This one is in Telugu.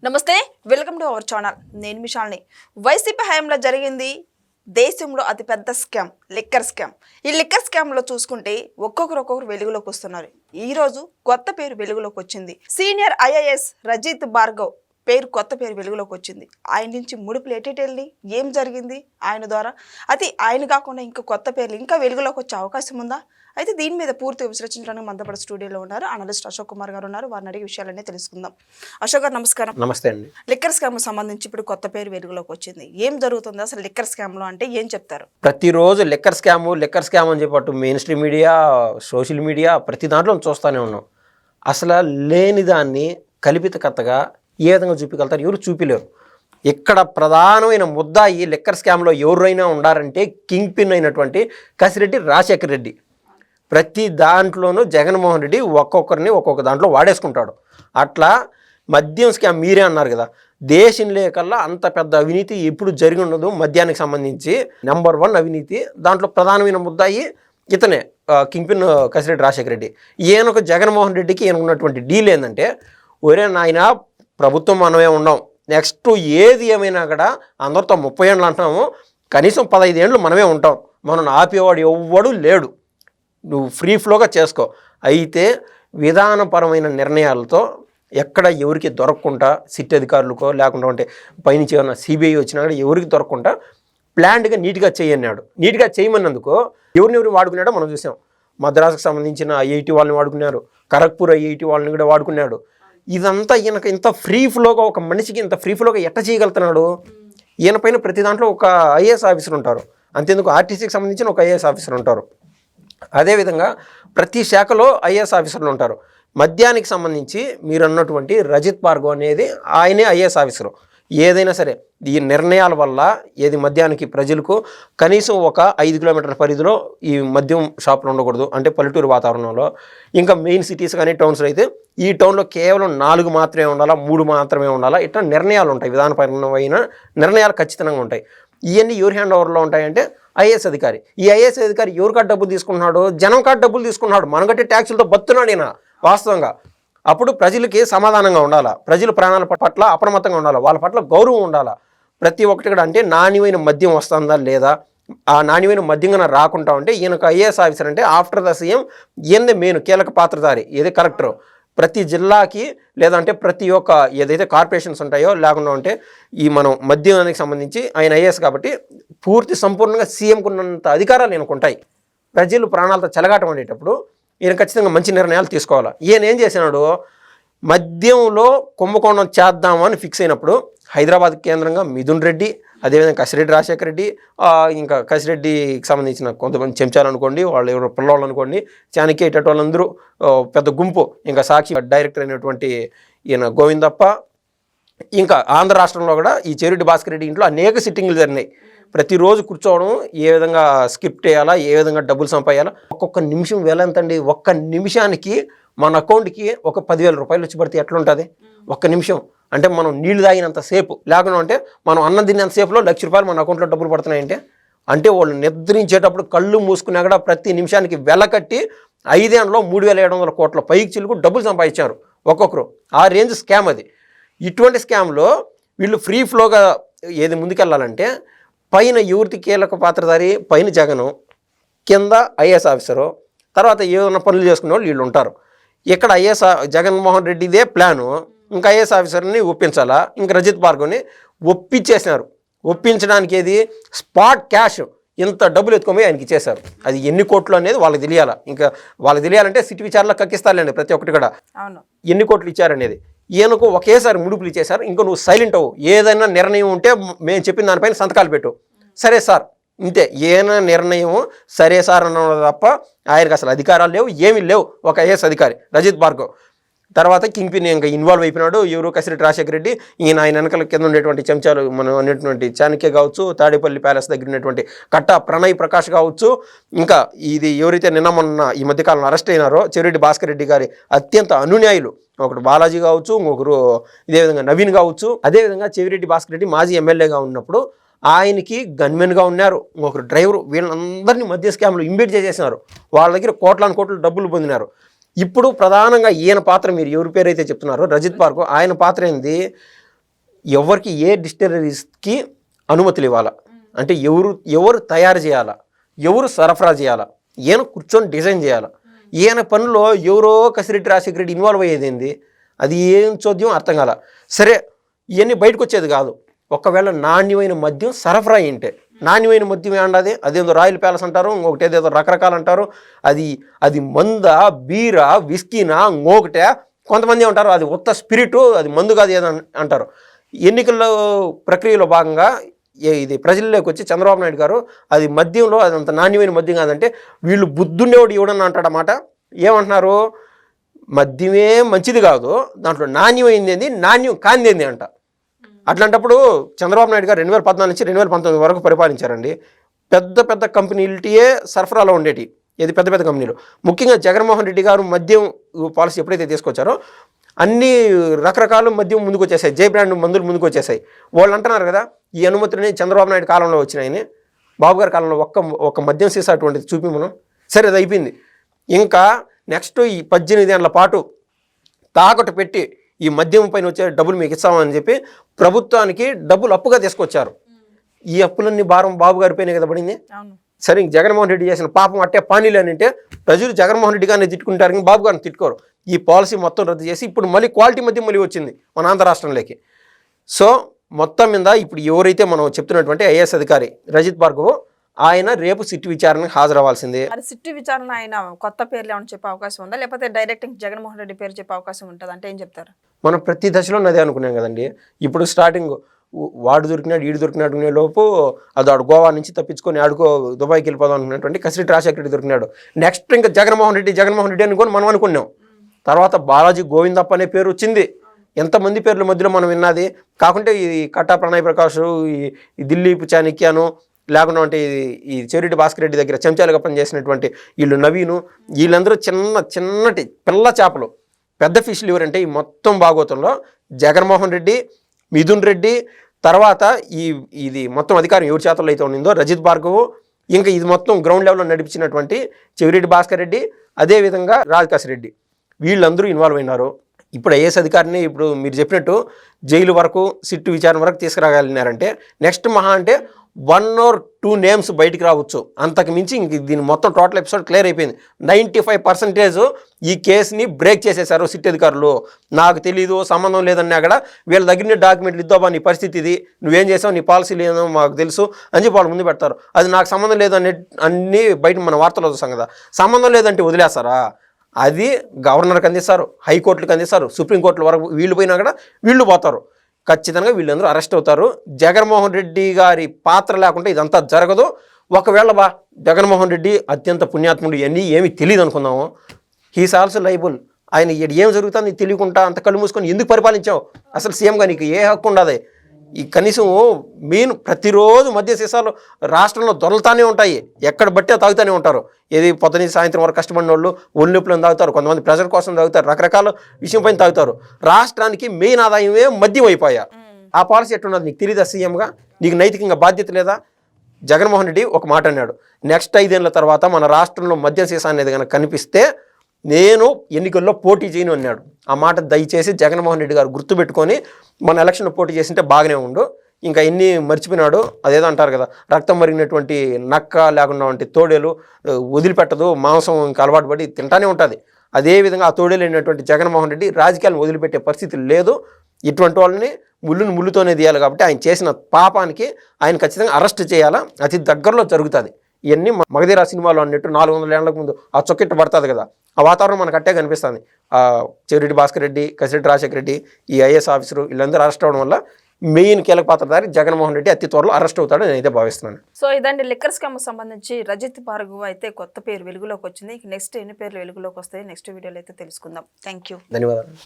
నమస్తే, వెల్కమ్ టు అవర్ ఛానల్. నేను మిషాల్ని. వైసీపీ హయాంలో జరిగింది దేశంలో అతిపెద్ద స్కామ్, లిక్కర్ స్కామ్. ఈ లిక్కర్ స్కామ్లో చూసుకుంటే ఒక్కొక్కరు వెలుగులోకి వస్తున్నారు. ఈరోజు కొత్త పేరు వెలుగులోకి వచ్చింది. సీనియర్ ఐఏఎస్ రజిత్ భార్గవ్ కొత్త పేరు వెలుగులోకి వచ్చింది. ఆయన నుంచి ముడుపులు ఎటెళ్ళి ఏం జరిగింది ఆయన ద్వారా, అది ఆయన కాకుండా ఇంకా కొత్త పేర్లు ఇంకా వెలుగులోకి వచ్చే అవకాశం ఉందా? అయితే దీని మీద పూర్తి విశ్లేషించడానికి మనతో స్టూడియోలో ఉన్నారు అనలిస్ట్ అశోక్ కుమార్ గారు ఉన్నారు. వారిని అడిగే విషయాలన్నీ తెలుసుకుందాం. అశోక్ గారు నమస్కారం. నమస్తే అండి. లిక్కర్ స్కామ్ సంబంధించి ఇప్పుడు కొత్త పేరు వెలుగులోకి వచ్చింది. ఏం జరుగుతుంది అసలు లిక్కర్ స్కామ్ లో అంటే ఏం చెప్తారు? ప్రతిరోజు లిక్కర్ స్కామ్ అని చెప్పట్టు mainstream media, social media ప్రతి దాంట్లో చూస్తూనే ఉన్నాం. అసలు లేని దాన్ని కల్పిత కథగా ఏ విధంగా చూపించగలుగుతారు? ఎవరు చూపిలేరు. ఇక్కడ ప్రధానమైన ముద్ద ఈ లిక్కర్ స్కామ్లో ఎవరైనా ఉండారంటే కింగ్ పిన్ అయినటువంటి కసిరెడ్డి రాజశేఖర రెడ్డి. ప్రతి దాంట్లోనూ జగన్మోహన్ రెడ్డి ఒక్కొక్కరిని ఒక్కొక్క దాంట్లో వాడేసుకుంటాడు. అట్లా మద్యం స్కామ్ మీరే అన్నారు కదా, దేశంలో కల్లా అంత పెద్ద అవినీతి ఎప్పుడు జరిగి ఉండదు. మద్యానికి సంబంధించి నెంబర్ 1 అవినీతి. దాంట్లో ప్రధానమైన ముద్దాయి ఇతనే కింగ్ పిన్ కసిరెడ్డి రాజశేఖర రెడ్డి. ఈయనకు జగన్మోహన్ రెడ్డికి ఈయన ఉన్నటువంటి డీల్ ఏంటంటే, ఒరే నాయన ప్రభుత్వం మనమే ఉన్నాం, నెక్స్ట్ ఏది ఏమైనా కూడా అందరితో 30 ఏళ్ళు అంటున్నాము, కనీసం 15 ఏళ్ళు మనమే ఉంటాం, మనం ఆపేవాడు ఎవ్వడు లేడు, నువ్వు ఫ్రీ ఫ్లోగా చేసుకో. అయితే విధానపరమైన నిర్ణయాలతో ఎక్కడ ఎవరికి దొరకకుండా, సిట్ అధికారులకో లేకుండా అంటే పైనుంచి ఏమన్నా సిబిఐ వచ్చినా కూడా ఎవరికి దొరకకుండా ప్లాన్డ్గా నీట్గా చేయన్నాడు. నీట్గా చేయమన్నందుకు ఎవరినెవరు వాడుకున్నాడో మనం చూసాం. మద్రాసుకు సంబంధించిన ఐఐటి వాళ్ళని వాడుకున్నారు, ఖరగ్పూర్ ఐఐటి వాళ్ళని కూడా వాడుకున్నాడు. ఇదంతా ఈయనకు ఇంత ఫ్రీ ఫ్లోగా, ఒక మనిషికి ఇంత ఫ్రీ ఫ్లోగా ఎట్ట చేయగలుగుతున్నాడు? ఈయన పైన ప్రతి దాంట్లో ఒక ఐఏఎస్ ఆఫీసర్ ఉంటారు, అంతేందుకు ఆర్టీసీకి సంబంధించిన ఒక ఐఏఎస్ ఆఫీసర్ ఉంటారు. అదేవిధంగా ప్రతి శాఖలో ఐఏఎస్ ఆఫీసర్లు ఉంటారు. మద్యానికి సంబంధించి మీరు అన్నటువంటి రజిత్ భార్గవ్ అనేది ఆయనే ఐఏఎస్ ఆఫీసరు. ఏదైనా సరే ఈ నిర్ణయాల వల్ల ఏది మద్యానికి ప్రజలకు కనీసం ఒక 5 కిలోమీటర్ల పరిధిలో ఈ మద్యం షాపులు ఉండకూడదు, అంటే పల్లెటూరు వాతావరణంలో. ఇంకా మెయిన్ సిటీస్ కానీ టౌన్స్లో అయితే ఈ టౌన్లో కేవలం 4 మాత్రమే ఉండాలా, 3 మాత్రమే ఉండాలా, ఇట్లా నిర్ణయాలు ఉంటాయి. విధానపరమైన నిర్ణయాలు ఖచ్చితంగా ఉంటాయి. ఇవన్నీ ఎవరి హ్యాండ్ ఓవర్లో ఉంటాయంటే ఐఏఎస్ అధికారి. ఈ ఐఏఎస్ అధికారి ఎవరి కాడ డబ్బులు తీసుకుంటున్నాడు? జనం కాడ డబ్బులు తీసుకుంటున్నాడు. మనం కట్టే ట్యాక్సులతో బతున్నాడు ఈయన వాస్తవంగా. అప్పుడు ప్రజలకి సమాధానంగా ఉండాలా, ప్రజల ప్రాణాల పట్ల అప్రమత్తంగా ఉండాలా, వాళ్ళ పట్ల గౌరవం ఉండాలా. ప్రతి ఒక్కటి కూడా అంటే నాణ్యమైన మద్యం వస్తుందా లేదా, ఆ నాణ్యమైన మద్యంగా రాకుండా ఉంటే ఈయనకు ఐఏఎస్ ఆఫీసర్ అంటే ఆఫ్టర్ ద సీఎం ఈయనదే మెయిన్ కీలక పాత్రధారి, ఏది కలెక్టర్. ప్రతి జిల్లాకి లేదంటే ప్రతి ఒక్క ఏదైతే కార్పొరేషన్స్ ఉంటాయో లేకుండా ఉంటే ఈ మనం మద్యానికి సంబంధించి ఆయన ఐఏఎస్ కాబట్టి పూర్తి సంపూర్ణంగా సీఎంకు ఉన్నంత అధికారాలు ఈయనకు ఉంటాయి. ప్రజలు ప్రాణాలతో చెలగాటం ఉండేటప్పుడు ఈయన ఖచ్చితంగా మంచి నిర్ణయాలు తీసుకోవాలి. ఈయన ఏం చేసినాడు, మద్యంలో కుంభకోణం చేద్దామని ఫిక్స్ అయినప్పుడు హైదరాబాద్ కేంద్రంగా మిథున్ రెడ్డి, అదేవిధంగా కసిరెడ్డి రాజశేఖర రెడ్డి, ఇంకా కసిరెడ్డికి సంబంధించిన కొంతమంది చెంచాలు అనుకోండి, వాళ్ళు ఎవరో పిల్లవాళ్ళు అనుకోండి, చాణక్య ఇటటి వాళ్ళందరూ పెద్ద గుంపు, ఇంకా సాక్షి డైరెక్టర్ అయినటువంటి ఈయన గోవిందప్ప, ఇంకా ఆంధ్ర రాష్ట్రంలో కూడా ఈ చెవిరెడ్డి భాస్కర్ రెడ్డి ఇంట్లో అనేక సిట్టింగ్లు జరిగినాయి. ప్రతిరోజు కూర్చోవడం, ఏ విధంగా స్క్రిప్ట్ వేయాలా, ఏ విధంగా డబ్బులు సంపాయాలా. ఒక్కొక్క నిమిషం వేలంతండి. ఒక్క నిమిషానికి మన అకౌంట్కి ఒక 10,000 రూపాయలు వచ్చి పడితే ఎట్లుంటుంది? ఒక్క నిమిషం అంటే మనం నీళ్లు తాగినంత సేపు, లేకుండా అంటే మనం అన్నం తిన్నంత సేపులో 1,00,000 రూపాయలు మన అకౌంట్లో డబ్బులు పడుతున్నాయంటే, అంటే వాళ్ళు నిద్రించేటప్పుడు కళ్ళు మూసుకున్నా కూడా ప్రతి నిమిషానికి వెలకట్టి 5 ఏళ్ళలో 3,700 కోట్ల పైకి చిలుకు డబ్బులు సంపాదించారు ఒక్కొక్కరు. ఆ రేంజ్ స్కామ్ అది. ఇటువంటి స్కామ్లో వీళ్ళు ఫ్రీ ఫ్లోగా ఏది ముందుకెళ్ళాలంటే పైన ఎవరికి కీలక పాత్రధారి, పైన జగను, కింద ఐఏఎస్ ఆఫీసరు, తర్వాత ఏదైనా పనులు చేసుకునే వాళ్ళు వీళ్ళు ఉంటారు. ఇక్కడ ఐఏఎస్ జగన్మోహన్ రెడ్డిదే ప్లాను, ఇంకా ఐఏఎస్ ఆఫీసర్ని ఒప్పించాలా. ఇంకా రజిత్ భార్గవ్ని ఒప్పించేసినారు. ఒప్పించడానికి ఏది స్పాట్ క్యాష్ ఇంత డబ్బులు ఎత్తుకొని ఆయనకి ఇచ్చేశారు. అది ఎన్ని కోట్లు అనేది వాళ్ళకి తెలియాలా. ఇంకా వాళ్ళకి తెలియాలంటే సిటీ విచారణలో కక్కిస్తారులేండి ప్రతి ఒక్కటి కూడా ఎన్ని కోట్లు ఇచ్చారనేది. ఈయనకు ఒకేసారి ముడుపులు ఇచ్చేశారు. ఇంకా నువ్వు సైలెంట్ అవ్వు, ఏదైనా నిర్ణయం ఉంటే మేము చెప్పిన దానిపైన సంతకాలు పెట్టు. సరే సార్, ఇంతే. ఏదైనా నిర్ణయం సరే సార్ అన్న తప్ప ఆయనకు అసలు అధికారాలు లేవు, ఏమీ లేవు. ఒక ఐఏఎస్ అధికారి రజిత్ భార్గవ్ తర్వాత కింగ్ పిన్ ఇంకా ఇన్వాల్వ్ అయిపోయినాడు. ఎవరు? కసిరెడ్డి రాజశేఖర రెడ్డి. ఆయన వెనకాల కింద ఉండేటువంటి చెంచాలు మనం అనేటువంటి చాణక్య కావచ్చు, తాడేపల్లి ప్యాలెస్ దగ్గర ఉన్నటువంటి కట్టా ప్రణయ్ ప్రకాష్ కావచ్చు, ఇంకా ఇది ఎవరైతే నిన్న మొన్న ఈ మధ్యకాలంలో అరెస్ట్ అయినారో చెవిరెడ్డి భాస్కర్ రెడ్డి గారి అత్యంత అనున్యాయులు, ఒకరు బాలాజీ కావచ్చు, ఇంకొకరు ఇదేవిధంగా నవీన్ కావచ్చు. అదేవిధంగా చెవిరెడ్డి భాస్కర్ రెడ్డి మాజీ ఎమ్మెల్యేగా ఉన్నప్పుడు ఆయనకి గన్మెన్గా ఉన్నారు, ఇంకొకరు డ్రైవరు. వీళ్ళందరినీ మధ్య స్కామ్లు ఇన్వైట్ చేసేసినారు. వాళ్ళ దగ్గర కోట్లాను కోట్లు డబ్బులు పొందినారు. ఇప్పుడు ప్రధానంగా ఈయన పాత్ర మీరు ఎవరి పేరు అయితే చెప్తున్నారో రజిత్ భార్గవ్, ఆయన పాత్ర ఏంది? ఎవరికి ఏ డిస్టిలరీస్కి అనుమతులు ఇవ్వాలా, అంటే ఎవరు తయారు చేయాలా, ఎవరు సరఫరా చేయాలా, ఈయన కూర్చొని డిజైన్ చేయాలా, ఈయన పనిలో ఎవరో కసిరెడ్డి రాజశేఖర రెడ్డి ఇన్వాల్వ్ అయ్యేది ఏంది, అది ఏం చోద్యం అర్థం కాల. సరే ఇవన్నీ బయటకు వచ్చేది కాదు. ఒకవేళ నాణ్యమైన మద్యం సరఫరా అయింటే, నాణ్యమైన మద్యం ఏంటది, అదేదో రాయల్ ప్యాలెస్ అంటారు, ఇంకొకటి ఏదేదో రకరకాలు అంటారు, అది మందా, బీరా, విస్కీనా, ఇంకొకటే, కొంతమంది ఉంటారు అది ఉత్త స్పిరిటు, అది మందు కాదు ఏదో అంటారు. ఎన్నికల ప్రక్రియలో భాగంగా ఇది ప్రజల్లోకి వచ్చి చంద్రబాబు నాయుడు గారు అది మద్యంలో అది అంత నాణ్యమైన మద్యం కాదంటే, వీళ్ళు బుద్ధుండేవాడు ఇవ్వడని అంటాడన్నమాట. ఏమంటున్నారు, మద్యమే మంచిది కాదు, దాంట్లో నాణ్యమైంది ఏంది, నాణ్యం కాందేంది అంట. అట్లాంటప్పుడు చంద్రబాబు నాయుడు గారు 2014 నుంచి 2019 వరకు పరిపాలించారండి. పెద్ద పెద్ద కంపెనీలటియే సరఫరాలో ఉండేటి, ఇది పెద్ద పెద్ద కంపెనీలు. ముఖ్యంగా జగన్మోహన్ రెడ్డి గారు మద్యం పాలసీ ఎప్పుడైతే తీసుకొచ్చారో అన్ని రకరకాల మద్యం ముందుకు వచ్చేసాయి, జై బ్రాండ్ మందులు ముందుకు వచ్చేసాయి. వాళ్ళు అంటున్నారు కదా, ఈ అనుమతులని చంద్రబాబు నాయుడు కాలంలో వచ్చినాయని. బాబు గారి కాలంలో ఒక్క మద్యం సీసా అటువంటిది చూపి మనం. సరే అది అయిపోయింది. ఇంకా నెక్స్ట్ ఈ 18 ఏళ్ల పాటు తాకట్టు పెట్టి ఈ మద్యం పైన వచ్చే డబ్బులు మీకు ఇస్తామని చెప్పి ప్రభుత్వానికి డబ్బులు అప్పుగా తీసుకొచ్చారు. ఈ అప్పులన్నీ భారం బాబు గారి పైన కదా పడింది. సరే జగన్మోహన్ రెడ్డి చేసిన పాపం అట్టే పానీలు అని అంటే ప్రజలు జగన్మోహన్ రెడ్డి గారిని తిట్టుకుంటారు, కానీ బాబు గారిని తిట్టుకోరు. ఈ పాలసీ మొత్తం రద్దు చేసి ఇప్పుడు మళ్ళీ క్వాలిటీ మద్యం మళ్ళీ వచ్చింది మన ఆంధ్ర రాష్ట్రంలోకి. సో మొత్తం మీద ఇప్పుడు ఎవరైతే మనం చెప్తున్నటువంటి ఐఏఎస్ అధికారి రజిత్ భార్గవ్, ఆయన రేపు సిట్ విచారణకు హాజరవ్వాల్సిందే. అది సిట్ విచారణ ఆయన కొత్త పేర్లు ఏమైనా చెప్పే అవకాశం ఉందా, లేకపోతే డైరెక్ట్ జగన్మోహన్ రెడ్డి పేరు చెప్పే అవకాశం ఉంటుంది అంటే ఏం చెప్తారు? మనం ప్రతి దశలో అదే అనుకున్నాం కదండి. ఇప్పుడు స్టార్టింగ్ వాడు దొరికినాడు ఈడు దొరికినాడు అనే లోపు అది ఆడు గోవా నుంచి తప్పించుకొని ఆడుకో దుబాయ్కి వెళ్ళిపోదాం అనుకున్నటువంటి కసిరెడ్డి రాజశేఖర రెడ్డి దొరికినాడు. నెక్స్ట్ ఇంకా జగన్మోహన్ రెడ్డి అనుకొని మనం అనుకున్నాం. తర్వాత బాలాజీ గోవిందప్ప అనే పేరు వచ్చింది. ఎంతమంది పేర్ల మధ్యలో మనం విన్నది కాకుంటే ఈ కట్టా ప్రణయ్ ప్రకాష్, ఈ దిలీప్ చాణక్యాను, లేకుండా అంటే ఈ చెవిరెడ్డి భాస్కర్ రెడ్డి దగ్గర చెంచాలుగా పనిచేసినటువంటి వీళ్ళు నవీను, వీళ్ళందరూ చిన్నటి పిల్ల చేపలు. పెద్ద ఫిష్లు ఎవరంటే ఈ మొత్తం భాగవతంలో జగన్మోహన్ రెడ్డి, మిథున్ రెడ్డి, తర్వాత ఇది మొత్తం అధికారం ఎవరి చేతుల్లో అయితే ఉండిందో రజిత్ భార్గవ్, ఇంకా ఇది మొత్తం గ్రౌండ్ లెవెల్లో నడిపించినటువంటి చెవిరెడ్డి భాస్కర్ రెడ్డి, అదేవిధంగా రాజకాశి రెడ్డి, వీళ్ళందరూ ఇన్వాల్వ్ అయినారు. ఇప్పుడు ఐఏఎస్ అధికారిని ఇప్పుడు మీరు చెప్పినట్టు జైలు వరకు సిట్టు విచారణ వరకు తీసుకురాగలిగినారంటే నెక్స్ట్ మహా అంటే 1 or 2 నేమ్స్ బయటికి రావచ్చు. అంతకు మించి ఇంక దీని మొత్తం టోటల్ ఎపిసోడ్ క్లియర్ అయిపోయింది. 95% ఈ కేసుని బ్రేక్ చేసేశారు సిట్ అధికారులు. నాకు తెలీదు, సంబంధం లేదన్నా కూడా వీళ్ళ దగ్గర డాక్యుమెంట్లు ఇద్దామా, నీ పరిస్థితి ఇది, నువ్వేం చేసావు, నీ పాలసీ లేదో మాకు తెలుసు అని చెప్పి వాళ్ళు ముందు పెడతారు. అది నాకు సంబంధం లేదు అన్నీ బయట మన వార్తలు చూస్తాం కదా. సంబంధం లేదంటే వదిలేస్తారా? అది గవర్నర్కి అందిస్తారు, హైకోర్టులకు అందిస్తారు, సుప్రీంకోర్టుల వరకు వీళ్ళు పోయినా కూడా వీళ్ళు పోతారు. ఖచ్చితంగా వీళ్ళందరూ అరెస్ట్ అవుతారు. జగన్మోహన్ రెడ్డి గారి పాత్ర లేకుంటే ఇదంతా జరగదు. ఒకవేళ జగన్మోహన్ రెడ్డి అత్యంత పుణ్యాత్ముడు, ఇవన్నీ ఏమీ తెలియదు అనుకుందాము, హీస్ ఆల్సో లైబుల్. ఆయన ఏం జరుగుతుంది తెలియకుండా అంత కళ్ళు మూసుకొని ఎందుకు పరిపాలించావు? అసలు సీఎంగా నీకు ఏ హక్కు ఉండదు? ఈ కనీసం ప్రతిరోజు మద్య సీసాలు రాష్ట్రంలో దొరలుతానే ఉంటాయి, ఎక్కడ బట్టే తాగుతూనే ఉంటారు. ఏది పొద్దున సాయంత్రం వరకు కష్టపడిన వాళ్ళు ఒళ్ళు నొప్పులను తాగుతారు, కొంతమంది ప్రెజర్ కోసం తాగుతారు, రకరకాల విషయం పైన తాగుతారు. రాష్ట్రానికి మెయిన్ ఆదాయమే మద్యం అయిపోయా. ఆ పాలసీ ఎట్టున్నది నీకు తెలియదా? సీఎంగా నీకు నైతికంగా బాధ్యత లేదా? జగన్మోహన్ రెడ్డి ఒక మాట అన్నాడు, నెక్స్ట్ 5 ఏళ్ల తర్వాత మన రాష్ట్రంలో మద్యం సీసా అనేది కనుక కనిపిస్తే నేను ఎన్నికల్లో పోటీ చేయను అన్నాడు. ఆ మాట దయచేసి జగన్మోహన్ రెడ్డి గారు గుర్తుపెట్టుకొని మన ఎలక్షన్లో పోటీ చేసింటే బాగానే ఉండు. ఇంకా ఎన్ని మర్చిపోయినాడు. అదేదో అంటారు కదా, రక్తం మరిగినటువంటి నక్క లేకుండా ఉంటే తోడేలు వదిలిపెట్టదు, మాంసం ఇంకా అలవాటు పడి తింటానే ఉంటుంది. అదేవిధంగా ఆ తోడేలు అయినటువంటి జగన్మోహన్ రెడ్డి రాజకీయాలను వదిలిపెట్టే పరిస్థితి లేదు. ఇటువంటి వాళ్ళని ముళ్ళుతోనే తీయాలి. కాబట్టి ఆయన చేసిన పాపానికి ఆయన ఖచ్చితంగా అరెస్ట్ చేయాలా, అతి దగ్గరలో జరుగుతుంది. ఇవన్నీ మగధీరా సినిమాలో అన్నట్టు 400 ఏళ్లకు ముందు ఆ చొక్కెట్టు పడుతుంది కదా, ఆ వాతావరణం మనకు అట్టే కనిపిస్తుంది. చెవిరెడ్డి భాస్కర్ రెడ్డి, కసిరెడ్డి రాజశేఖర రెడ్డి, ఈ ఐఏఎస్ ఆఫీసరు వీళ్ళందరూ అరెస్ట్ అవ్వడం వల్ల మెయిన్ కీలక పాత్రధారి జగన్మోహన్ రెడ్డి అతి త్వరలో అరెస్ట్ అవుతాడని నేనైతే భావిస్తున్నాను. సో ఇదండి లిక్కర్ స్కామ్ సంబంధించి రజిత్ భార్గవ్ అయితే కొత్త పేరు వెలుగులోకి వచ్చింది. నెక్స్ట్ ఎన్ని పేర్లు వెలుగులోకి వస్తాయి నెక్స్ట్ వీడియోలో అయితే తెలుసుకుందాం. థ్యాంక్ యూ, ధన్యవాదాలు.